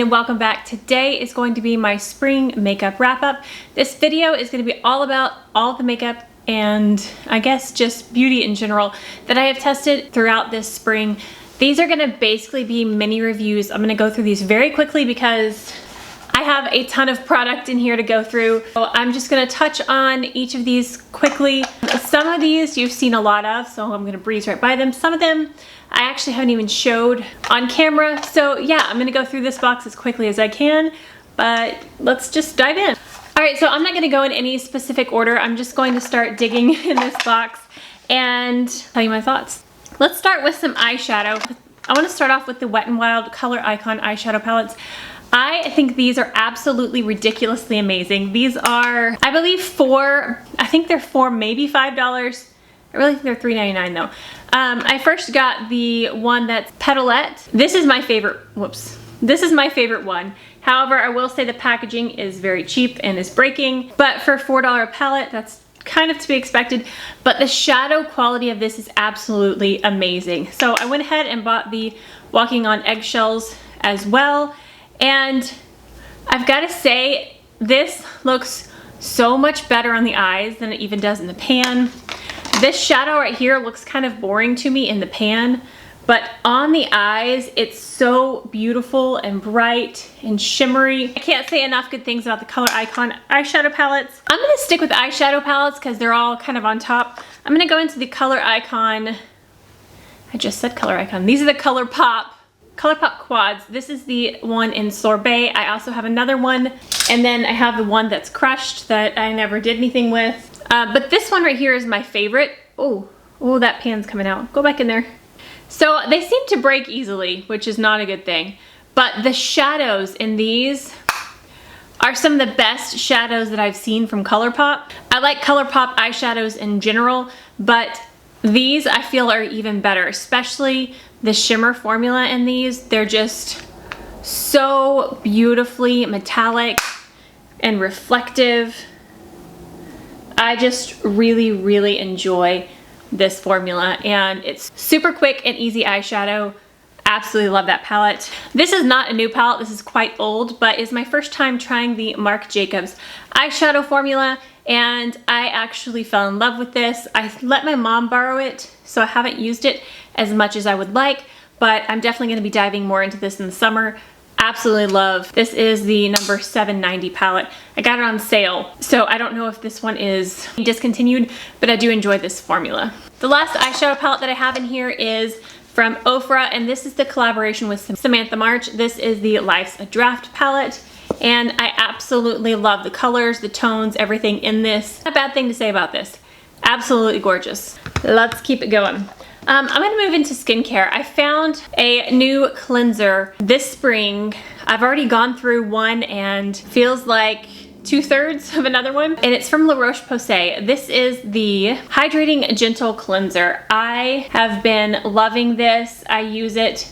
and welcome back. Today is going to be my spring makeup wrap-up. This video is going to be all about all the makeup and I guess just beauty in general that I have tested throughout this spring. These are going to basically be mini reviews. I'm going to go through these very quickly because I have a ton of product in here to go through. So I'm just going to touch on each of these quickly. Some of these you've seen a lot of, so I'm going to breeze right by them. Some of them I actually haven't even showed on camera. So yeah, I'm going to go through this box as quickly as I can, but let's just dive in. Alright, so I'm not going to go in any specific order. I'm just going to start digging in this box and tell you my thoughts. Let's start with some eyeshadow. I want to start off with the Wet n Wild Color Icon eyeshadow palettes. I think these are absolutely ridiculously amazing. These are, I believe, I think they're $4, maybe $5. I really think they're $3.99 though. I first got the one that's Petalette. This is my favorite, whoops. This is my favorite one. However, I will say the packaging is very cheap and is breaking, but for a $4 palette, that's kind of to be expected, but the shadow quality of this is absolutely amazing. So I went ahead and bought the Walking on Eggshells as well, and I've got to say, this looks so much better on the eyes than it even does in the pan. This shadow right here looks kind of boring to me in the pan, but on the eyes, it's so beautiful and bright and shimmery. I can't say enough good things about the Color Icon eyeshadow palettes. I'm gonna stick with eyeshadow palettes because they're all kind of on top. I'm gonna go into the Color Icon, I just said Color Icon. These are the ColourPop quads. This is the one in Sorbet. I also have another one, and then I have the one that's crushed that I never did anything with. But this one right here is my favorite. Oh, that pan's coming out. Go back in there. So they seem to break easily, which is not a good thing. But the shadows in these are some of the best shadows that I've seen from ColourPop. I like ColourPop eyeshadows in general, but these I feel are even better, especially the shimmer formula in these. They're just so beautifully metallic and reflective. I just really enjoy this formula, and it's super quick and easy eyeshadow. Absolutely love that palette. This is not a new palette, this is quite old, but it's my first time trying the Marc Jacobs eyeshadow formula, and I actually fell in love with this. I let my mom borrow it, so I haven't used it as much as I would like, but I'm definitely going to be diving more into this in the summer. Absolutely love. This is the number 790 palette. I got it on sale, so I don't know if this one is discontinued, but I do enjoy this formula. The last eyeshadow palette that I have in here is from Ofra, and this is the collaboration with Samantha March. This is the Life's a Draft palette, and I absolutely love the colors, the tones, everything in this. Not a bad thing to say about this. Absolutely gorgeous. Let's keep it going. I'm gonna move into skincare. I found a new cleanser this spring. I've already gone through one and feels like 2/3 of another one, and it's from La Roche-Posay. This is the Hydrating Gentle Cleanser. I have been loving this. I use it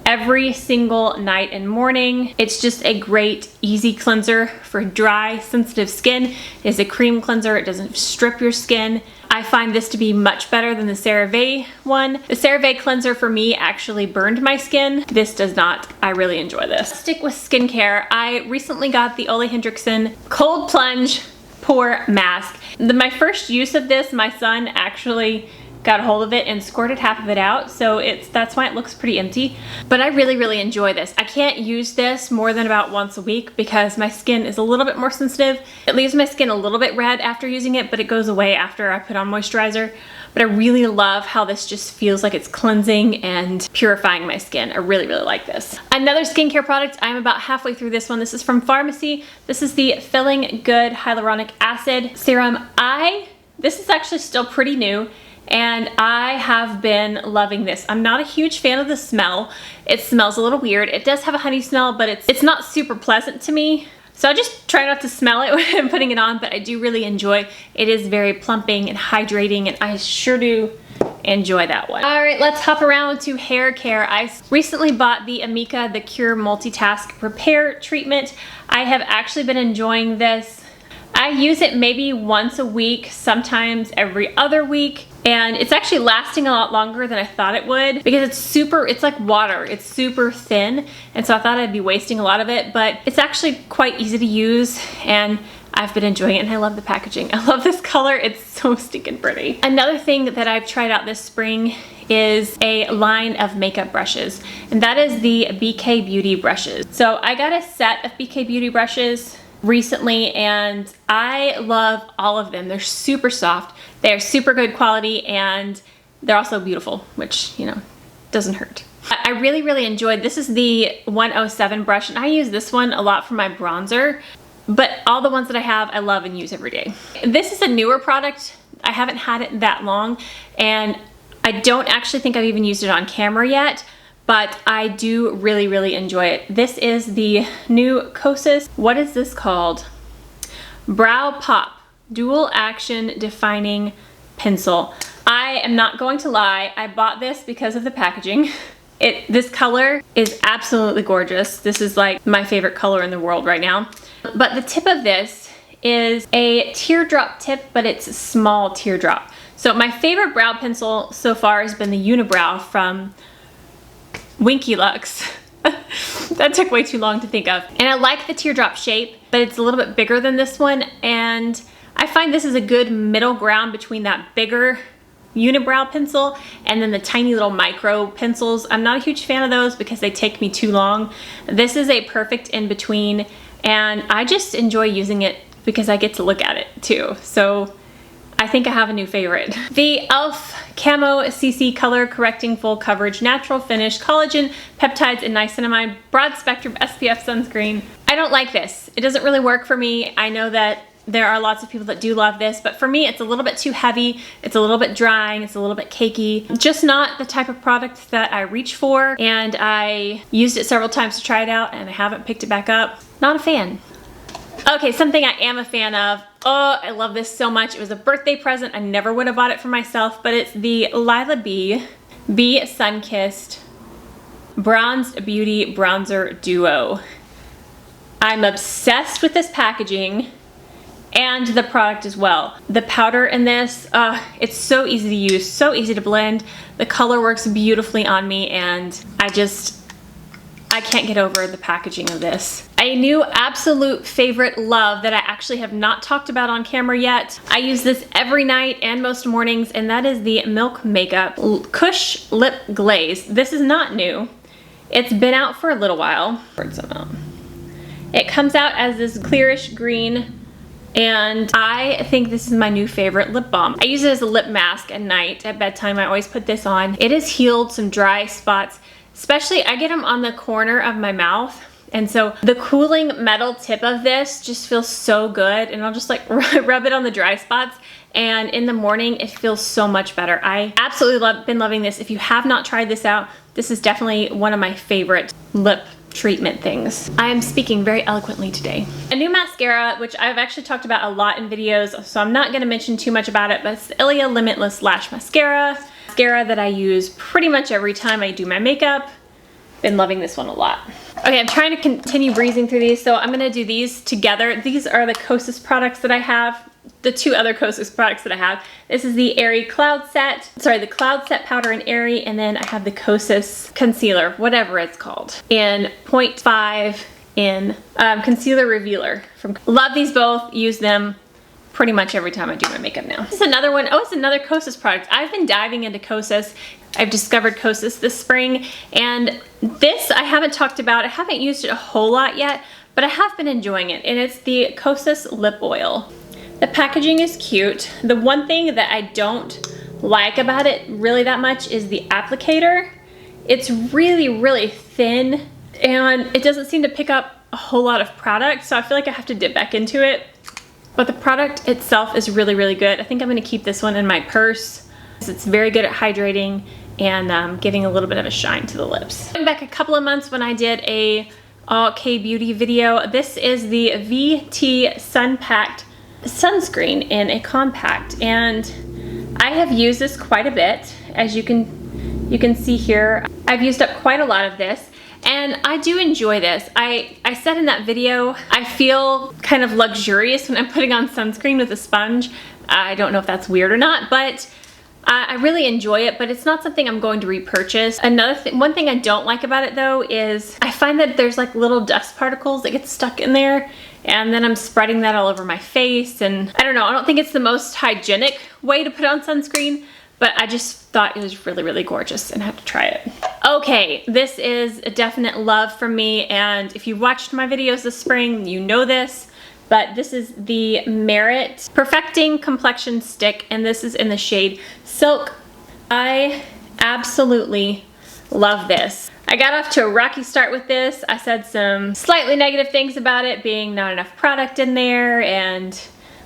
every single night and morning. It's just a great, easy cleanser for dry, sensitive skin. It is a cream cleanser. It doesn't strip your skin. I find this to be much better than the CeraVe one. The CeraVe cleanser for me actually burned my skin. This does not. I really enjoy this. Stick with skincare. I recently got the Ole Hendrikson Cold Plunge Pore Mask. My first use of this, my son actually got a hold of it and squirted half of it out, so that's why it looks pretty empty. But I really enjoy this. I can't use this more than about once a week because my skin is a little bit more sensitive. It leaves my skin a little bit red after using it, but it goes away after I put on moisturizer. But I really love how this just feels like it's cleansing and purifying my skin. I really like this. Another skincare product, I'm about halfway through this one. This is from Pharmacy. This is the Feeling Good Hyaluronic Acid Serum. This is actually still pretty new, and I have been loving this. I'm not a huge fan of the smell. It smells a little weird. It does have a honey smell, but it's not super pleasant to me. So I just try not to smell it when I'm putting it on, but I do really enjoy. It is very plumping and hydrating, and I sure do enjoy that one. All right, let's hop around to hair care. I recently bought the Amika The Cure Multitask Repair Treatment. I have actually been enjoying this. I use it maybe once a week, sometimes every other week. And it's actually lasting a lot longer than I thought it would because it's like water. It's super thin. And so I thought I'd be wasting a lot of it, but it's actually quite easy to use and I've been enjoying it and I love the packaging. I love this color. It's so stinking pretty. Another thing that I've tried out this spring is a line of makeup brushes, and that is the BK Beauty brushes. So I got a set of BK Beauty brushes recently and I love all of them. They're super soft, they're super good quality, and they're also beautiful, which, you know, doesn't hurt. I really enjoyed, this is the 107 brush, and I use this one a lot for my bronzer, but all the ones that I have, I love and use every day. This is a newer product. I haven't had it that long, and I don't actually think I've even used it on camera yet, but I do really enjoy it. This is the new Kosas, what is this called? Brow Pop Dual Action Defining Pencil. I am not going to lie, I bought this because of the packaging. This color is absolutely gorgeous. This is like my favorite color in the world right now. But the tip of this is a teardrop tip, but it's a small teardrop. So my favorite brow pencil so far has been the Unibrow from Winky Lux. That took way too long to think of. And I like the teardrop shape, but it's a little bit bigger than this one. And I find this is a good middle ground between that bigger unibrow pencil and then the tiny little micro pencils. I'm not a huge fan of those because they take me too long. This is a perfect in between, and I just enjoy using it because I get to look at it too. So I think I have a new favorite. The e.l.f. Camo CC Color Correcting Full Coverage Natural Finish Collagen Peptides and Niacinamide Broad Spectrum SPF Sunscreen. I don't like this. It doesn't really work for me. I know that there are lots of people that do love this, but for me it's a little bit too heavy. It's a little bit drying. It's a little bit cakey. Just not the type of product that I reach for, and I used it several times to try it out and I haven't picked it back up. Not a fan. Okay, something I am a fan of. Oh, I love this so much. It was a birthday present. I never would have bought it for myself, but it's the Lila B Sunkissed Bronzed Beauty Bronzer Duo. I'm obsessed with this packaging and the product as well. The powder in this, it's so easy to use, so easy to blend. The color works beautifully on me, and I can't get over the packaging of this. A new absolute favorite love that I actually have not talked about on camera yet. I use this every night and most mornings, and that is the Milk Makeup Kush Lip Glaze. This is not new. It's been out for a little while. It comes out as this clearish green, and I think this is my new favorite lip balm. I use it as a lip mask at night. At bedtime, I always put this on. It has healed some dry spots. Especially, I get them on the corner of my mouth, and so the cooling metal tip of this just feels so good, and I'll just like rub it on the dry spots, and in the morning it feels so much better. I absolutely been loving this. If you have not tried this out, this is definitely one of my favorite lip treatment things. I am speaking very eloquently today. A new mascara, which I've actually talked about a lot in videos, so I'm not going to mention too much about it, but it's the Ilia Limitless Lash Mascara. That I use pretty much every time I do my makeup. Been loving this one a lot. Okay, I'm trying to continue breezing through these, so I'm gonna do these together. These are the Kosas products that I have, the two other Kosas products that I have. This is the Airy Cloud Set, the Cloud Set Powder in Airy, and then I have the Kosas Concealer, whatever it's called, in 0.5 in Concealer Revealer. Love these both, use them pretty much every time I do my makeup now. This is another one. Oh, it's another Kosas product. I've been diving into Kosas. I've discovered Kosas this spring, and this I haven't talked about. I haven't used it a whole lot yet, but I have been enjoying it, and it's the Kosas Lip Oil. The packaging is cute. The one thing that I don't like about it really that much is the applicator. It's really thin, and it doesn't seem to pick up a whole lot of product, so I feel like I have to dip back into it. But the product itself is really good. I think I'm gonna keep this one in my purse. It's very good at hydrating and giving a little bit of a shine to the lips. Going back a couple of months when I did a all K-Beauty video, this is the VT Sun Packed Sunscreen in a compact. And I have used this quite a bit. As you can see here, I've used up quite a lot of this. And I do enjoy this. I said in that video, I feel kind of luxurious when I'm putting on sunscreen with a sponge. I don't know if that's weird or not, but I really enjoy it, but it's not something I'm going to repurchase. One thing I don't like about it though is I find that there's like little dust particles that get stuck in there, and then I'm spreading that all over my face, and I don't know, I don't think it's the most hygienic way to put on sunscreen, but I just thought it was really, really gorgeous and I had to try it. Okay, this is a definite love from me, and if you watched my videos this spring, you know this, but this is the Merit Perfecting Complexion Stick, and this is in the shade Silk. I absolutely love this. I got off to a rocky start with this. I said some slightly negative things about it being not enough product in there, and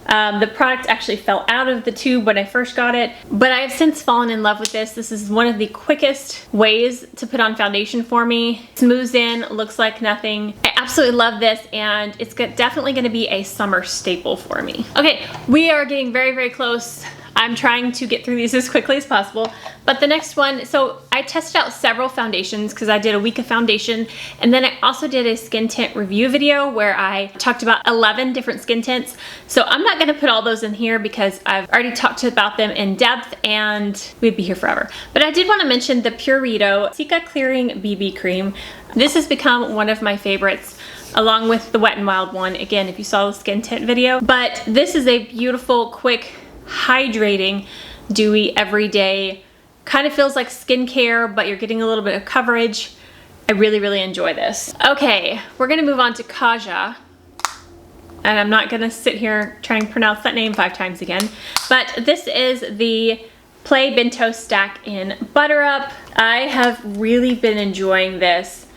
the product actually fell out of the tube when I first got it, but I have since fallen in love with this. This is one of the quickest ways to put on foundation for me. Smooths in, looks like nothing. I absolutely love this, and it's definitely gonna be a summer staple for me. Okay, we are getting very, very close. I'm trying to get through these as quickly as possible. But the next one, so I tested out several foundations because I did a week of foundation, and then I also did a skin tint review video where I talked about 11 different skin tints. So I'm not gonna put all those in here because I've already talked about them in depth and we'd be here forever. But I did wanna mention the Purito Cica Clearing BB Cream. This has become one of my favorites, along with the Wet n Wild one, again, if you saw the skin tint video. But this is a beautiful, quick, hydrating, dewy, everyday, kind of feels like skincare, but you're getting a little bit of coverage. I really, really enjoy this. Okay, we're gonna move on to Kaja, and I'm not gonna sit here trying to pronounce that name 5 times again, but this is the Play Bento Stack in Butter Up. I have really been enjoying this.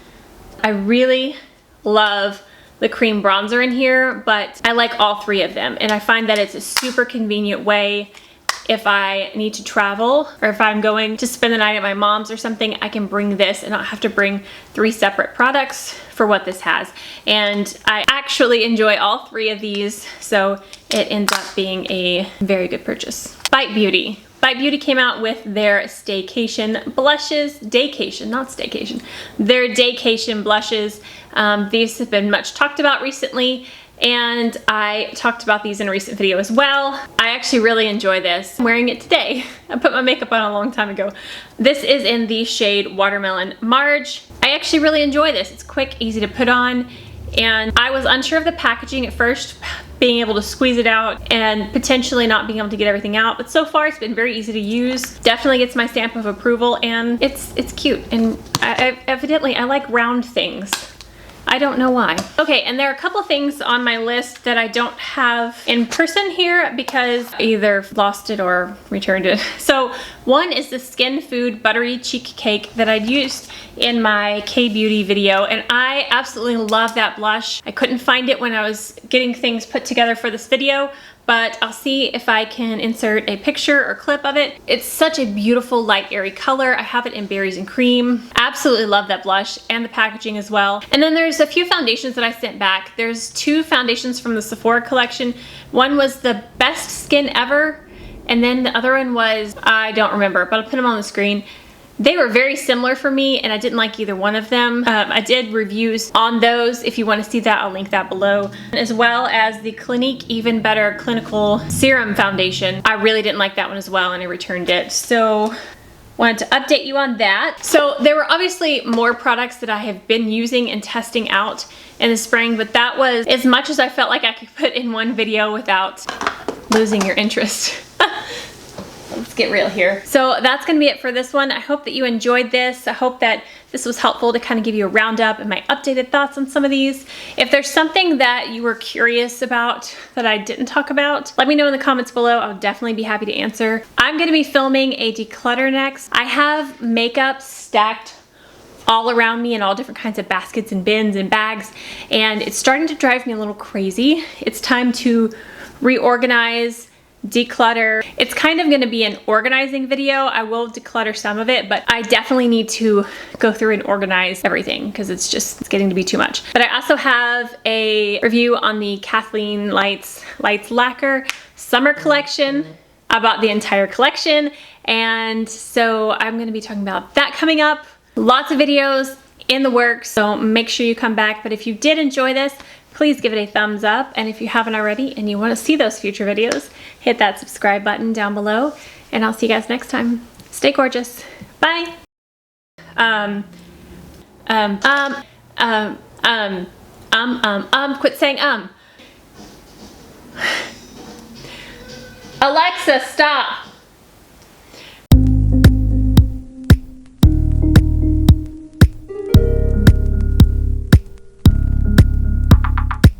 I really love the cream bronzer in here, but I like all 3 of them, and I find that it's a super convenient way if I need to travel, or if I'm going to spend the night at my mom's or something, I can bring this and not have to bring 3 separate products for what this has. And I actually enjoy all 3 of these, so it ends up being a very good purchase. Bite Beauty. Bite Beauty came out with their Staycation blushes, Daycation, not Staycation, their Daycation blushes. These have been much talked about recently, and I talked about these in a recent video as well. I actually really enjoy this. I'm wearing it today. I put my makeup on a long time ago. This is in the shade Watermelon Marge. I actually really enjoy this. It's quick, easy to put on, and I was unsure of the packaging at first, being able to squeeze it out and potentially not being able to get everything out, but so far it's been very easy to use. Definitely gets my stamp of approval, and it's cute, and evidently I like round things. I don't know why. Okay, and there are a couple things on my list that I don't have in person here because I either lost it or returned it. So one is the Skin Food Buttery Cheek Cake that I'd used in my K-Beauty video, and I absolutely love that blush. I couldn't find it when I was getting things put together for this video, but I'll see if I can insert a picture or clip of it. It's such a beautiful, light, airy color. I have it in Berries and Cream. Absolutely love that blush and the packaging as well. And then there's a few foundations that I sent back. There's 2 foundations from the Sephora collection. One was the Best Skin Ever, and then the other one was, I don't remember, but I'll put them on the screen. They were very similar for me, and I didn't like either one of them. I did reviews on those. If you want to see that, I'll link that below. As well as the Clinique Even Better Clinical Serum Foundation. I really didn't like that one as well, and I returned it. So wanted to update you on that. So there were obviously more products that I have been using and testing out in the spring, but that was as much as I felt like I could put in one video without losing your interest. Let's get real here. So that's gonna be it for this one. I hope that you enjoyed this. I hope that this was helpful to kind of give you a roundup and my updated thoughts on some of these. If there's something that you were curious about that I didn't talk about, let me know in the comments below. I'll definitely be happy to answer. I'm gonna be filming a declutter next. I have makeup stacked all around me in all different kinds of baskets and bins and bags, and it's starting to drive me a little crazy. It's time to reorganize, declutter. It's kind of gonna be an organizing video. I will declutter some of it, but I definitely need to go through and organize everything because it's getting to be too much. But I also have a review on the Kathleen Lights Lacquer Summer Collection. I bought the entire collection, and so I'm gonna be talking about that coming up. Lots of videos in the works, so make sure you come back. But if you did enjoy this, please give it a thumbs up. And if you haven't already and you want to see those future videos, hit that subscribe button down below. And I'll see you guys next time. Stay gorgeous. Bye. Quit saying Alexa, stop.